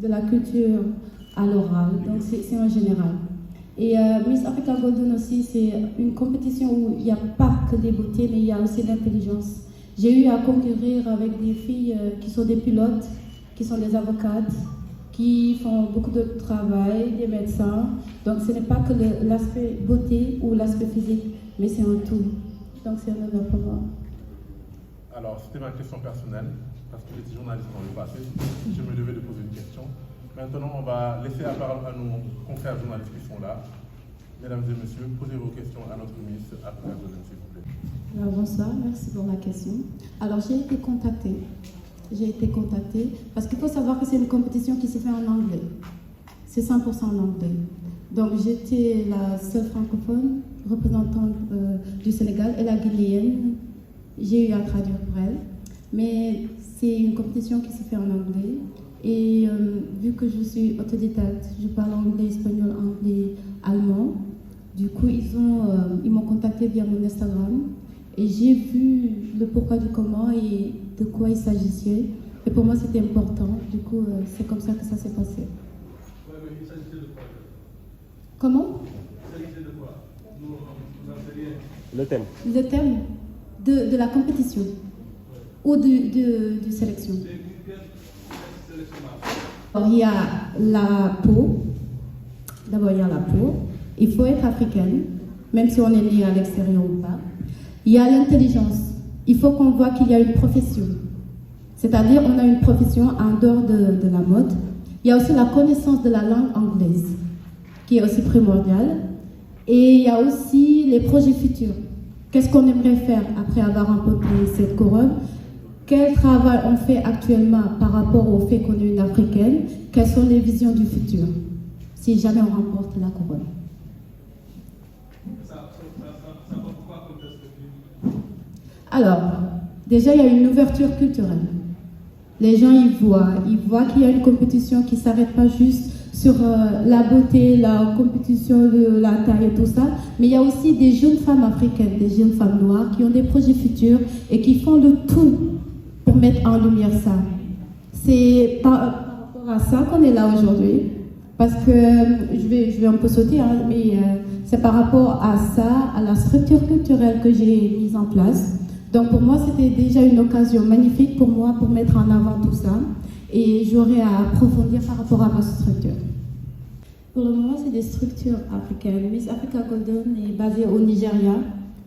de la culture à l'oral, donc c'est en général. Et Miss Africa Golden aussi, c'est une compétition où il n'y a pas que des beautés, mais il y a aussi l'intelligence. J'ai eu à concourir avec des filles qui sont des pilotes, qui sont des avocates, qui font beaucoup de travail, des médecins. Donc ce n'est pas que l'aspect beauté ou l'aspect physique, mais c'est un tout. Donc c'est un honneur pour moi. Alors c'était ma question personnelle, parce que j'étais journaliste dans le passé, je me devais de poser une question. Maintenant, on va laisser la parole à nos confrères journalistes qui sont là. Mesdames et messieurs, posez vos questions à notre ministre Africa Golden, s'il vous plaît. Alors, bonsoir, merci pour la question. Alors, j'ai été contactée parce qu'il faut savoir que c'est une compétition qui se fait en anglais. C'est 100% en anglais. Donc, j'étais la seule francophone représentante du Sénégal et la guinéenne. J'ai eu à traduire pour elle. Mais c'est une compétition qui se fait en anglais. Et vu que je suis autodidacte, je parle anglais, espagnol, anglais, allemand. Du coup, ils m'ont contacté via mon Instagram. Et j'ai vu le pourquoi du comment et de quoi il s'agissait. Et pour moi, c'était important. Du coup, c'est comme ça que ça s'est passé. Oui, mais il s'agissait de quoi? Comment? Il s'agissait de quoi? Nous, on n'en sait rien. Le thème. Le thème de la compétition ou de sélection. Alors, il y a la peau. D'abord, il y a la peau. Il faut être africaine, même si on est né à l'extérieur ou pas. Il y a l'intelligence. Il faut qu'on voit qu'il y a une profession. C'est-à-dire, on a une profession en dehors de la mode. Il y a aussi la connaissance de la langue anglaise, qui est aussi primordiale. Et il y a aussi les projets futurs. Qu'est-ce qu'on aimerait faire après avoir remporté cette couronne? Quel travail on fait actuellement par rapport au fait qu'on est une africaine? Quelles sont les visions du futur si jamais on remporte la couronne? Alors, déjà, il y a une ouverture culturelle. Les gens, ils voient qu'il y a une compétition qui ne s'arrête pas juste sur la beauté, la compétition de la taille et tout ça, mais il y a aussi des jeunes femmes africaines, des jeunes femmes noires qui ont des projets futurs et qui font le tout pour mettre en lumière ça. C'est par rapport à ça qu'on est là aujourd'hui, parce que je vais un peu sauter, hein, mais c'est par rapport à ça, à la structure culturelle que j'ai mise en place. Donc pour moi, c'était déjà une occasion magnifique pour moi pour mettre en avant tout ça. Et j'aurais à approfondir par rapport à ma structure. Pour le moment, c'est des structures africaines. Miss Africa Golden est basée au Nigeria.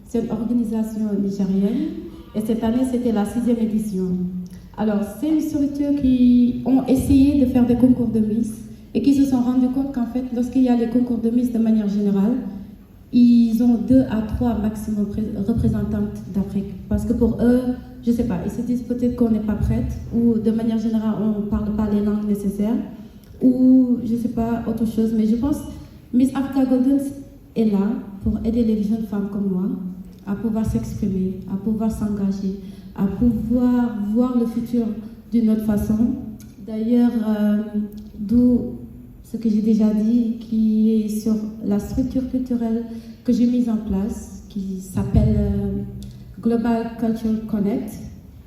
C'est une organisation nigérienne. Et cette année, c'était la 6e édition. Alors, c'est une structure qui ont essayé de faire des concours de Miss et qui se sont rendus compte qu'en fait, lorsqu'il y a des concours de Miss de manière générale, ils ont 2 à 3 maximum représentantes d'Afrique. Parce que pour eux, je ne sais pas, ils se disent peut-être qu'on n'est pas prête, ou de manière générale, on ne parle pas les langues nécessaires, ou je ne sais pas, autre chose. Mais je pense que Miss Africa Golden est là pour aider les jeunes femmes comme moi à pouvoir s'exprimer, à pouvoir s'engager, à pouvoir voir le futur d'une autre façon. D'ailleurs, d'où ce que j'ai déjà dit, qui est sur la structure culturelle que j'ai mise en place, qui s'appelle Global Cultural Connect,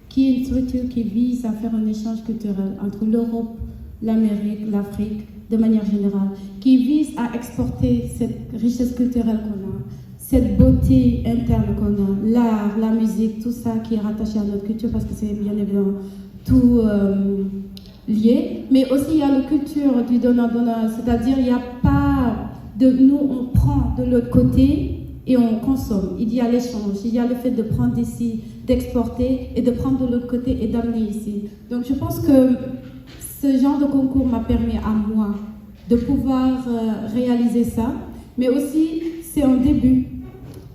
qui est une structure qui vise à faire un échange culturel entre l'Europe, l'Amérique, l'Afrique, de manière générale, qui vise à exporter cette richesse culturelle qu'on a, cette beauté interne qu'on a, l'art, la musique, tout ça qui est rattaché à notre culture, parce que c'est bien évidemment tout lié. Mais aussi il y a la culture du donnant-donnant, c'est-à-dire il n'y a pas de nous, on prend de l'autre côté et on consomme. Il y a l'échange, il y a le fait de prendre d'ici, d'exporter et de prendre de l'autre côté et d'amener ici. Donc je pense que ce genre de concours m'a permis à moi de pouvoir réaliser ça, mais aussi c'est un début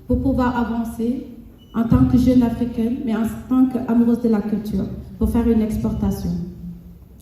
pour pouvoir avancer en tant que jeune africaine, mais en tant qu'amoureuse de la culture, pour faire une exportation.